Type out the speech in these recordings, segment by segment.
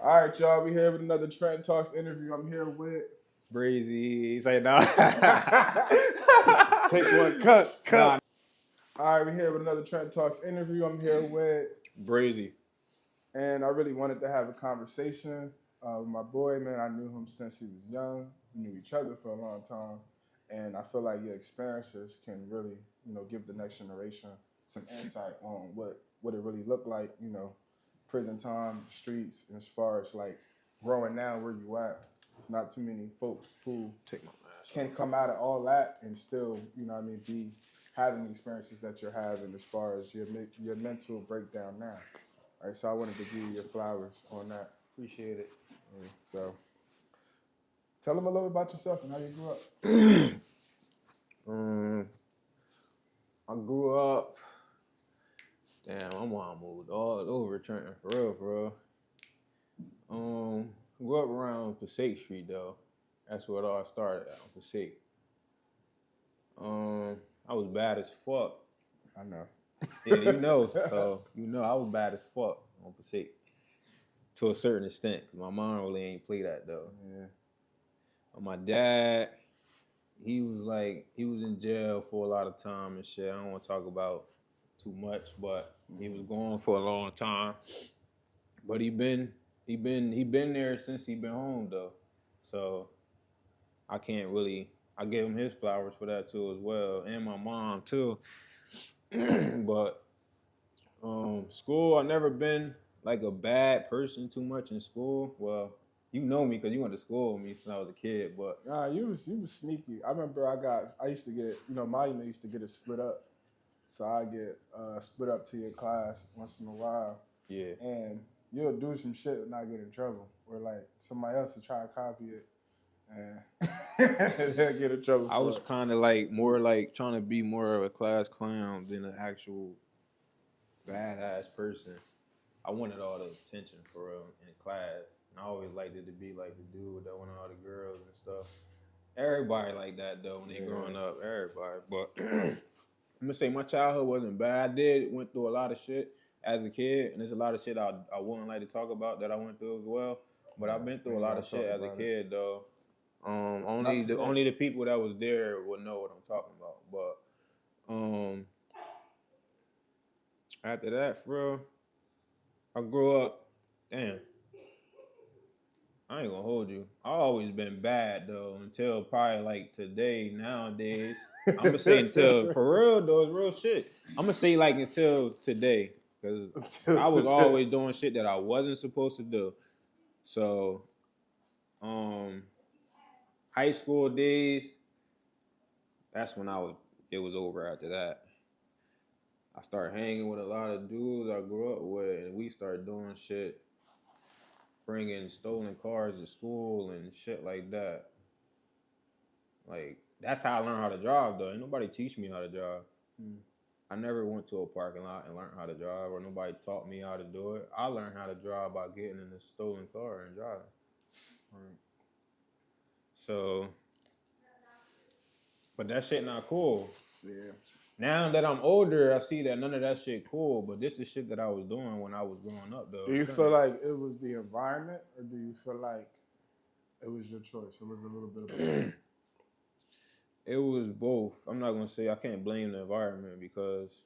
All right, y'all. We here with another Trenton Talks interview. I'm here with Brazy. He's like, nah. Take one, cut. Nah. All right, we here with another Trenton Talks interview. I'm here with Brazy. and I really wanted to have a conversation with my boy, man. I knew him since he was young. We knew each other for a long time. And I feel like your experiences can really, give the next generation some insight on what it really looked like, prison time, streets, and as far as like growing now where you at. There's not too many folks who can come out of all that and still, be having the experiences that you're having as far as your mental breakdown now. All right, so I wanted to give you your flowers on that. Appreciate it. Yeah, so tell them a little about yourself and how you grew up. I grew up. Damn, my mom moved all over Trenton, for real. Grew up around Passaic Street though. That's where it all started at, on Passaic. I was bad as fuck. I know. Yeah, so I was bad as fuck on Passaic. To a certain extent, because my mom really ain't play that though. Yeah. But my dad, he was in jail for a lot of time and shit. I don't want to talk about too much, but he was gone for a long time. But he been there since he been home though. So I gave him his flowers for that too as well, and my mom too. But school, I never been like a bad person too much in school. Well, you know me because you went to school with me since I was a kid, but nah, you was sneaky. I remember I used to get, my unit used to get it split up. So I get split up to your class once in a while. Yeah. And you'll do some shit and not get in trouble. Or like somebody else will try to copy it and they'll get in trouble. I was kind of like more like trying to be more of a class clown than an actual badass person. I wanted all the attention for real in class. And I always liked it to be like the dude that wanted all the girls and stuff. Everybody like that though when they growing up. Everybody. But I'm gonna say my childhood wasn't bad. I went through a lot of shit as a kid, and there's a lot of shit I wouldn't like to talk about that I went through as well. But I've been through a lot of shit as a kid though. Only the people that was there would know what I'm talking about. But after that, for real, I grew up. Damn, I ain't gonna hold you. I always been bad though until probably like today. Nowadays, I'm gonna say until for real though, it's real shit. I'm gonna say like until today because I was always doing shit that I wasn't supposed to do. So, high school days, that's when it was over after that. I started hanging with a lot of dudes I grew up with, and we started doing shit, bringing stolen cars to school and shit like that. Like, that's how I learned how to drive, though. Ain't nobody teach me how to drive. I never went to a parking lot and learned how to drive, or nobody taught me how to do it. I learned how to drive by getting in a stolen car and driving. Right. So, but that shit not cool. Yeah. Now that I'm older, I see that none of that shit cool, but this is shit that I was doing when I was growing up, though. Do you feel like it was the environment, or do you feel like it was your choice? It was a little bit of both? It was both. I'm not gonna say I can't blame the environment because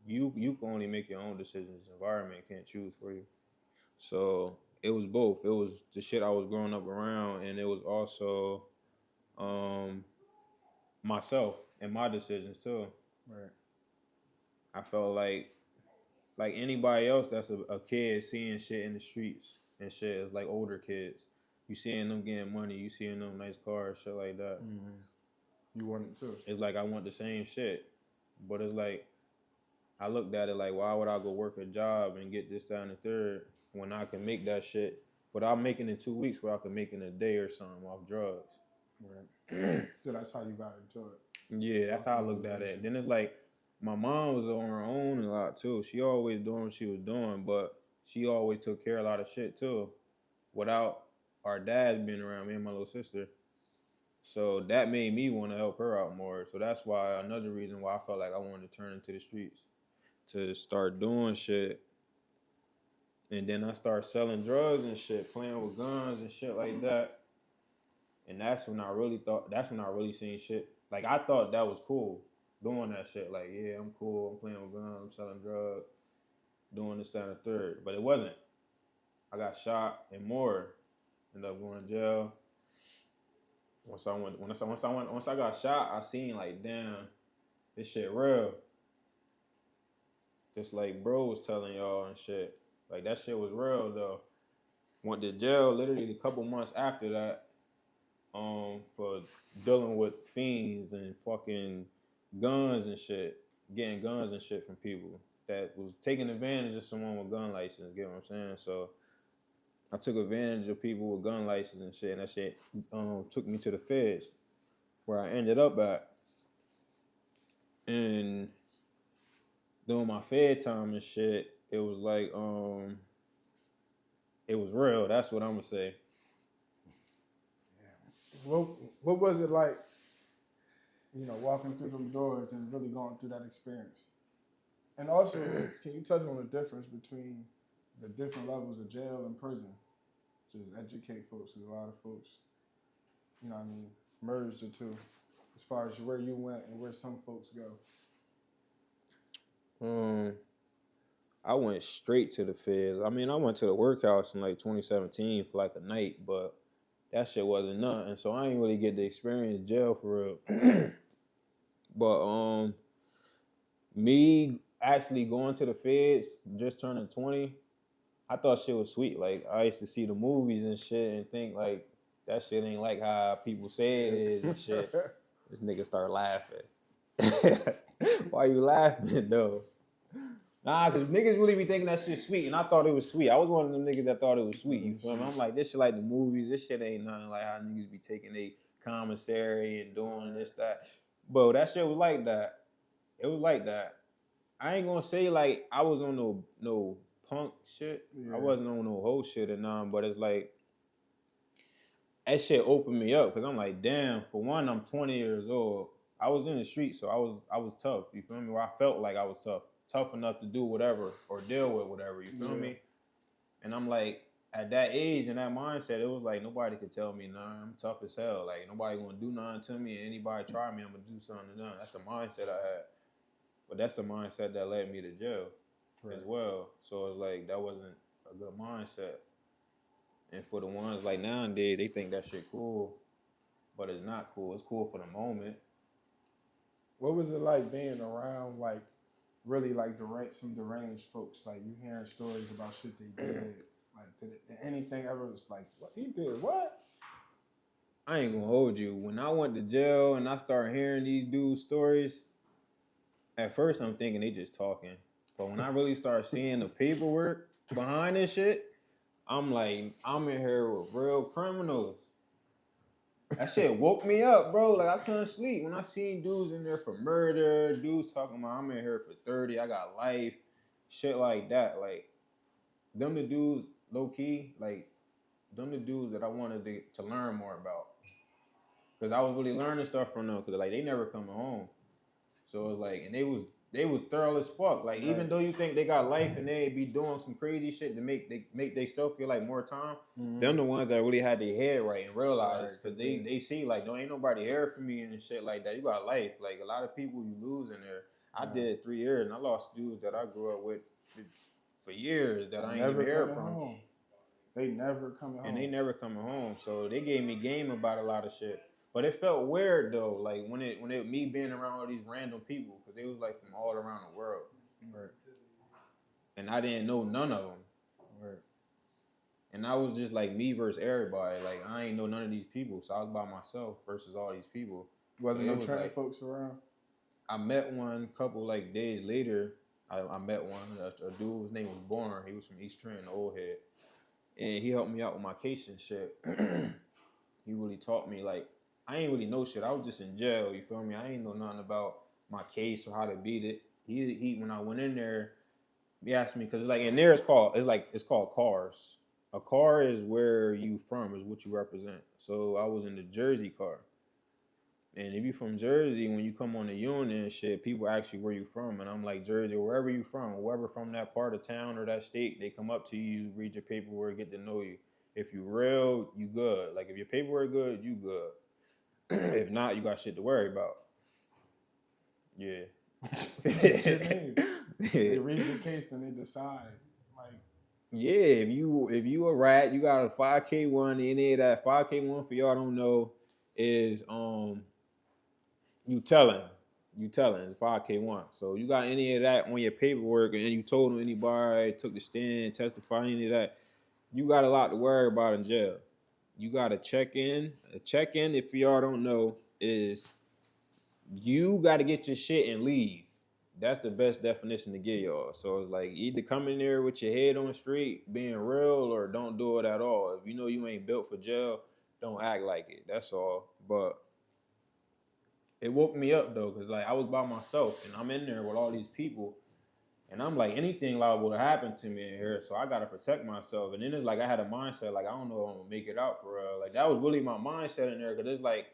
you can only make your own decisions. The environment can't choose for you. So it was both. It was the shit I was growing up around, and it was also myself and my decisions too. Right. I felt like anybody else that's a kid seeing shit in the streets and shit is like older kids. You seeing them getting money, you seeing them nice cars, shit like that. Mm-hmm. You want it too. It's like I want the same shit. But it's like I looked at it like, why would I go work a job and get this, that, and the third when I can make that shit? But I'm making in 2 weeks where I can make in a day or something off drugs. Right. So that's how you got into it. Yeah, that's how I looked at it. Then it's like my mom was on her own a lot too. She always doing what she was doing, but she always took care of a lot of shit too, without our dad being around, me and my little sister. So that made me want to help her out more. So that's why another reason why I felt like I wanted to turn into the streets, to start doing shit And then I started selling drugs and shit, playing with guns and shit like that. And that's when I really seen shit. Like, I thought that was cool, doing that shit. Like, yeah, I'm cool, I'm playing with guns, I'm selling drugs, doing this, that, and the third. But it wasn't. I got shot and more. Ended up going to jail. Once I got shot, I seen like, damn, this shit real. Just like bro was telling y'all and shit. Like, that shit was real though. Went to jail literally a couple months after that, for dealing with fiends and fucking guns and shit, getting guns and shit from people that was taking advantage of someone with gun license. Get what I'm saying? So I took advantage of people with gun license and shit, and that shit took me to the feds, where I ended up at. And doing my fed time and shit, it was like, it was real. That's what I'm gonna say. Yeah. What was it like, walking through them doors and really going through that experience? And also, can you touch on the difference between the different levels of jail and prison? Just educate folks, because a lot of folks, merge the two as far as where you went and where some folks go. I went straight to the feds. I mean, I went to the workhouse in like 2017 for like a night, but that shit wasn't nothing. So I ain't really get to experience jail for real. But me actually going to the feds, just turning 20, I thought shit was sweet. Like, I used to see the movies and shit and think like that shit ain't like how people say it is and shit. This nigga start laughing. Why you laughing though? Nah, cause niggas really be thinking that shit sweet, and I thought it was sweet. I was one of them niggas that thought it was sweet. You feel me? I'm like, this shit like the movies. This shit ain't nothing like how niggas be taking a commissary and doing this, that. But that shit was like that. It was like that. I ain't gonna say like I was on no punk shit. Yeah. I wasn't on no whole shit or none, but it's like that shit opened me up, because I'm like, damn, for one, I'm 20 years old. I was in the street, so I was tough. You feel me? Where I felt like I was tough enough to do whatever or deal with whatever. You feel me? And I'm like, at that age and that mindset, it was like nobody could tell me nothing. I'm tough as hell. Like, nobody gonna do nothing to me. And anybody try me, I'm gonna do something to them. That's the mindset I had. But that's the mindset that led me to jail as well. So it's like that wasn't a good mindset. And for the ones like nowadays, they think that shit cool, but it's not cool. It's cool for the moment. What was it like being around like really like some deranged folks? Like, you hearing stories about shit they did. Like, did anything ever was like, what he did? What? I ain't gonna hold you. When I went to jail and I started hearing these dudes' stories, at first I'm thinking they just talking. But when I really start seeing the paperwork behind this shit, I'm like, I'm in here with real criminals. That shit woke me up, bro. Like, I couldn't sleep when I seen dudes in there for murder, dudes talking about I'm in here for 30, I got life, shit like that. Like, them the dudes, low key, like, them the dudes that I wanted to learn more about. Because I was really learning stuff from them, because like they never coming home. So it was like, and they was thorough as fuck. Like, even though you think they got life and they be doing some crazy shit to make they self feel like more time, them the ones that really had their head right and realized, because they see like, don't ain't nobody here for me and shit like that. You got life. Like, a lot of people you lose in there. I did 3 years and I lost dudes that I grew up with for years that I ain't even hear from. Home. They never coming home. And they never coming home. So they gave me game about a lot of shit. But it felt weird though, like when it me being around all these random people, because they was like from all around the world, and I didn't know none of them, and I was just like me versus everybody. Like, I ain't know none of these people, so I was by myself versus all these people. Wasn't no Trenton folks around? I met one couple like days later. I met one, a dude, his name was Born. He was from East Trenton, Old Head, and he helped me out with my case and shit. He really taught me, like, I ain't really know shit. I was just in jail, you feel me? I ain't know nothing about my case or how to beat it. He when I went in there, he asked me, because like in there it's called cars. A car is where you from, is what you represent. So I was in the Jersey car. And if you from Jersey, when you come on the unit and shit, people ask you where you from, and I'm like Jersey, or wherever you from, whoever from that part of town or that state, they come up to you, read your paperwork, get to know you. If you real, you good. Like if your paperwork good, you good. If not, you got shit to worry about. Yeah. What you mean? They read your case and they decide. Like, Yeah, if you a rat, you got a 5K1. Any of that 5K1 for y'all don't know is you telling. You telling it's 5K1. So you got any of that on your paperwork and you told them anybody, took the stand, testified, any of that, you got a lot to worry about in jail. You got to check in. A check in, if y'all don't know, is you got to get your shit and leave. That's the best definition to get y'all. So it's like either come in there with your head on straight, being real, or don't do it at all. If you know you ain't built for jail, don't act like it. That's all. But it woke me up though, because like I was by myself and I'm in there with all these people. And I'm like, anything liable to happen to me in here, so I gotta protect myself. And then it's like I had a mindset, like I don't know if I'm gonna make it out for real. Like that was really my mindset in there, because it's like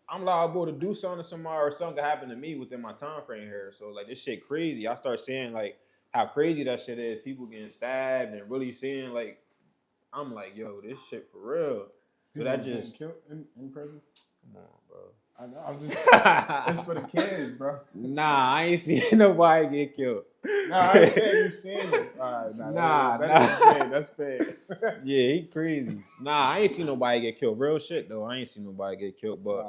I'm liable to do something to somebody or something could happen to me within my time frame here. So like this shit crazy. I start seeing like how crazy that shit is. People getting stabbed and really seeing like I'm like, yo, this shit for real. So people that getting just killed in prison. come on, bro. I know. I'm just. It's for the kids, bro. Nah, I ain't seen nobody get killed. Nah, I ain't saying you seen it. All right, Nah, that's fake. Yeah, he crazy. Nah, I ain't seen nobody get killed. Real shit though. I ain't seen nobody get killed. But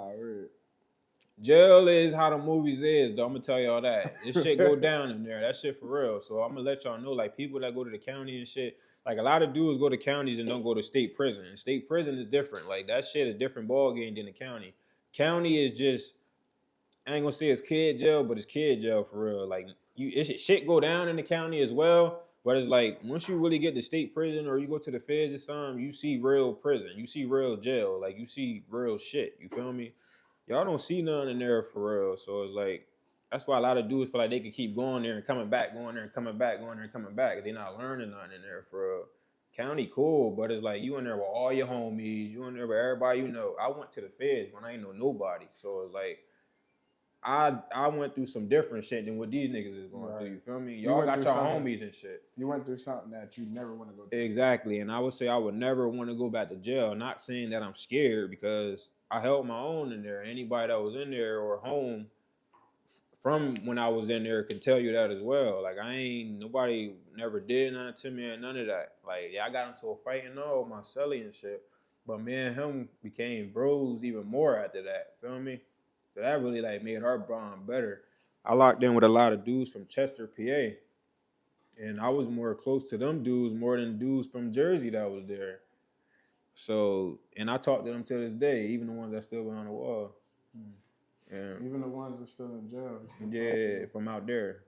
jail is how the movies is, though. I'm gonna tell y'all that. This shit go down in there. That shit for real. So I'm gonna let y'all know, like people that go to the county and shit, like a lot of dudes go to counties and don't go to state prison. And state prison is different. Like that shit a different ball game than the county. County is just, I ain't gonna say it's kid jail, but it's kid jail for real. Like shit go down in the county as well. But it's like once you really get to state prison or you go to the feds or something, you see real prison. You see real jail. Like you see real shit. You feel me? Y'all don't see none in there for real. So it's like that's why a lot of dudes feel like they can keep going there and coming back, going there and coming back, going there and coming back. They're not learning nothing in there for real. County cool, but it's like you in there with all your homies, you in there with everybody you know. I went to the feds when I ain't know nobody. So it's like I went through some different shit than what these niggas is going through. You feel me? Y'all got your homies and shit. You went through something that you never want to go through. Exactly. And I would say I would never want to go back to jail. Not saying that I'm scared, because I held my own in there. Anybody that was in there or home from when I was in there can tell you that as well. Like nobody never did nothing to me and none of that. Like yeah, I got into a fight and all with my celly and shit. But me and him became bros even more after that. Feel me? So that really like made our bond better. I locked in with a lot of dudes from Chester, PA. And I was more close to them dudes more than dudes from Jersey that was there. So, and I talk to them to this day, even the ones that still behind the wall. And even the ones that still in jail. Yeah, from out there.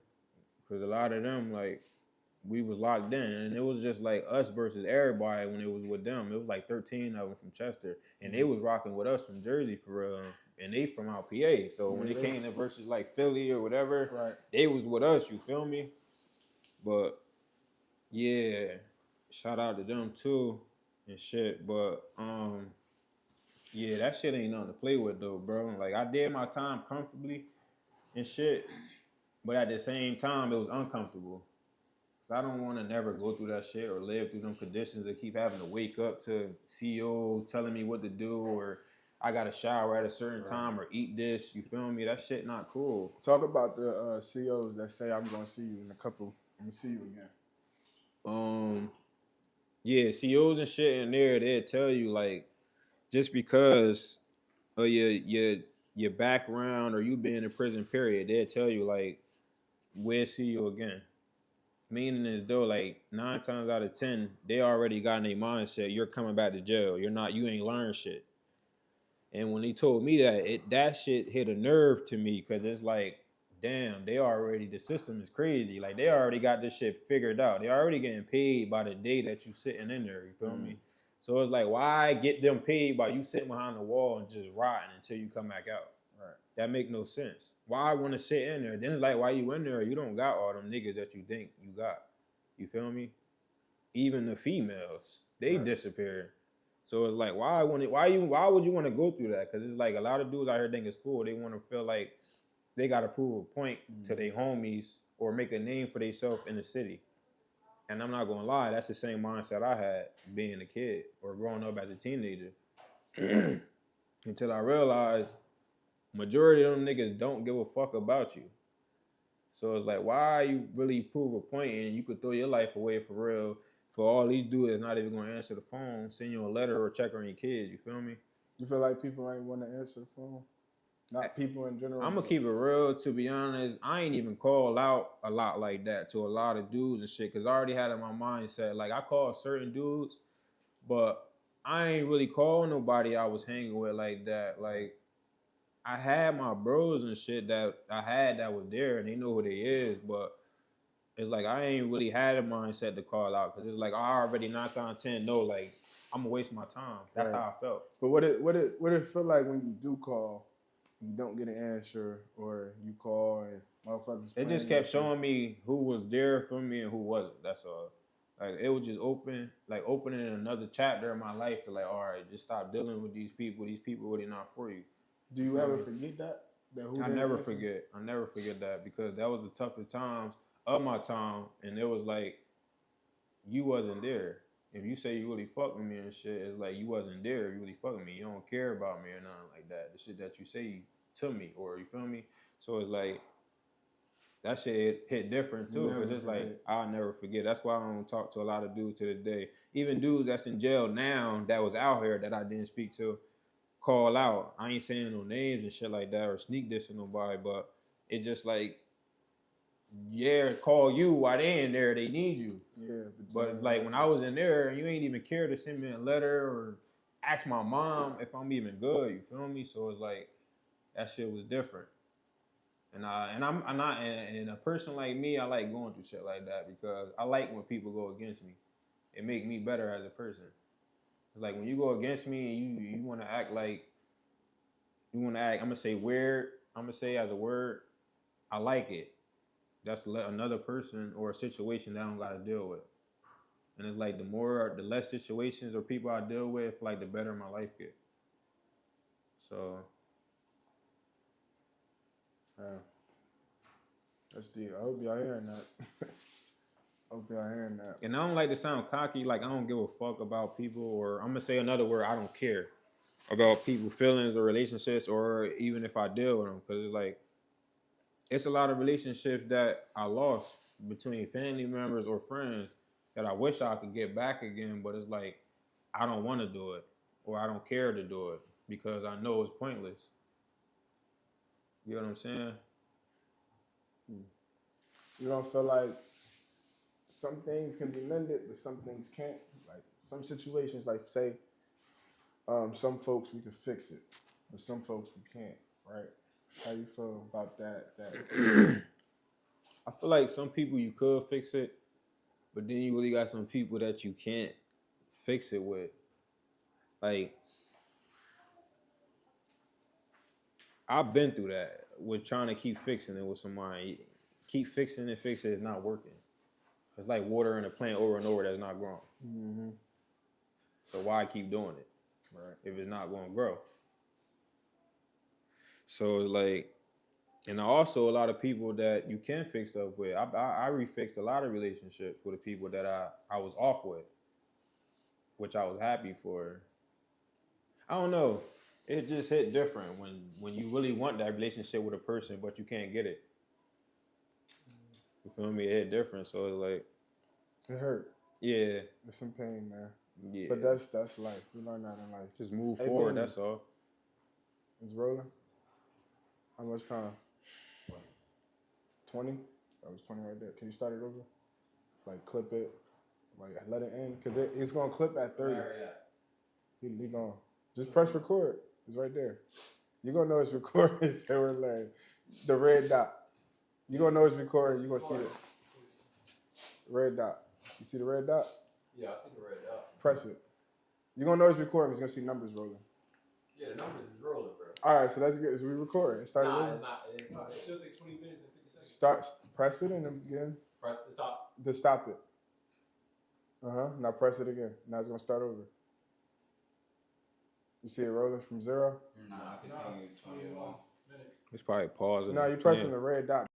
Because a lot of them, like, we was locked in. And it was just like us versus everybody when it was with them. It was like 13 of them from Chester. And they was rocking with us from Jersey for real. And they from out PA. So when it came to versus like Philly or whatever, they was with us, you feel me? But yeah, shout out to them too and shit. But yeah, that shit ain't nothing to play with though, bro. Like I did my time comfortably and shit, but at the same time it was uncomfortable. Cause I don't want to never go through that shit or live through them conditions and keep having to wake up to CEOs telling me what to do, or I gotta shower at a certain time or eat this. You feel me? That shit not cool. Talk about the CEOs that say I'm gonna see you in a couple. Let me see you again. Yeah, CEOs and shit in there, they'll tell you like just because of your background or you being in prison period, they'll tell you like we'll see you again. Meaning as though like 9 times out of 10, they already got in their mindset you're coming back to jail. You ain't learned shit. And when he told me that, that shit hit a nerve to me, because it's like, damn, the system is crazy. Like they already got this shit figured out. They already getting paid by the day that you sitting in there. You feel me? So it's like, why get them paid by you sitting behind the wall and just rotting until you come back out? Right. That make no sense. Why want to sit in there? Then it's like, why you in there? You don't got all them niggas that you think you got. You feel me? Even the females, they disappear. So it's like, why would you want to go through that? Because it's like a lot of dudes out here think it's cool. They want to feel like they got to prove a point to their homies or make a name for themselves in the city. And I'm not gonna lie, that's the same mindset I had being a kid or growing up as a teenager. Until I realized majority of them niggas don't give a fuck about you. So it's like, why you really prove a point and you could throw your life away for real for all these dudes that's not even gonna answer the phone, send you a letter or check on your kids, you feel me? You feel like people ain't want to answer the phone? Not people in general. I'm gonna keep it real, to be honest. I ain't even call out a lot like that to a lot of dudes and shit, cause I already had in my mindset, like I call certain dudes, but I ain't really call nobody I was hanging with like that. Like I had my bros and shit that I had that was there and they know who they is, but it's like I ain't really had a mindset to call out because it's like I already 9 out of 10 know like I'm gonna waste my time. That's Right. how I felt. But what it feel like when you do call, you don't get an answer, or you call and motherfuckers? It just kept showing me who was there for me and who wasn't. That's all. Like it was just opening another chapter in my life to like, all right, just stop dealing with these people. These people really not for you. Do you ever forget that? I never forget. I never forget that because that was the toughest times of my time, and it was like you wasn't there. If you say you really fuck with me and shit, it's like you wasn't there. You really fuck with me. You don't care about me or nothing like that. The shit that you say to me, or you feel me? So it's like that shit hit different too. Cause it's like I'll never forget. That's why I don't talk to a lot of dudes to this day. Even dudes that's in jail now that was out here that I didn't speak to, call out. I ain't saying no names and shit like that or sneak dissing nobody, but it just like, yeah, call you while they in there, they need you. Yeah. But it's like when I was in there, you ain't even care to send me a letter or ask my mom if I'm even good. You feel me? So it's like that shit was different. And a person like me, I like going through shit like that because I like when people go against me. It make me better as a person. It's like when you go against me and you want to act like I'm gonna say weird. I'm gonna say as a word, I like it. That's to let another person or a situation that I don't gotta deal with. And it's like the less situations or people I deal with, like the better my life get. So that's deep. I hope y'all hearing that. Hope y'all hearing that. And I don't like to sound cocky, like I don't give a fuck about people, or I'm gonna say another word, I don't care about people's feelings or relationships, or even if I deal with them, because it's like it's a lot of relationships that I lost between family members or friends that I wish I could get back again, but it's like I don't want to do it or I don't care to do it because I know it's pointless. You know what I'm saying? You don't feel like some things can be mended, but some things can't? Like some situations, like say, some folks we can fix it, but some folks we can't, right? How you feel about that? I feel like some people you could fix it, but then you really got some people that you can't fix it with. Like, I've been through that with trying to keep fixing it with somebody. Keep fixing it is not working. It's like watering a plant over and over that's not growing. Mm-hmm. So why keep doing it? Right. If it's not going to grow. So it's like, and also a lot of people that you can fix stuff with. I refixed a lot of relationships with the people that I was off with, which I was happy for. I don't know. It just hit different when you really want that relationship with a person, but you can't get it. You feel me? It hit different. So it's like, it hurt. Yeah. There's some pain there. Yeah. But that's life. We learn that in life. Just move forward, that's all. It's rolling. How much time? 20? That was 20 right there. Can you start it over? Like clip it. Like let it end. Because it's going to clip at 30. He going. Just press record. It's right there. You're going to know it's recording. The red dot. You're going to know it's recording. You're going to see it. Red dot. You see the red dot? Yeah, I see the red dot. Press it. You're going to know it's recording. You're going to see numbers rolling. Yeah, the numbers is rolling, bro. All right, so that's good. Is we recording? It started. Nah, it's not. It still take 20 minutes and 50 seconds. Press it and then again. Press the top. Stop it. Now press it again. Now it's gonna start over. You see it rolling from 0? Nah, I continue 21 minutes. It's probably pausing. No, you're pressing the red dot.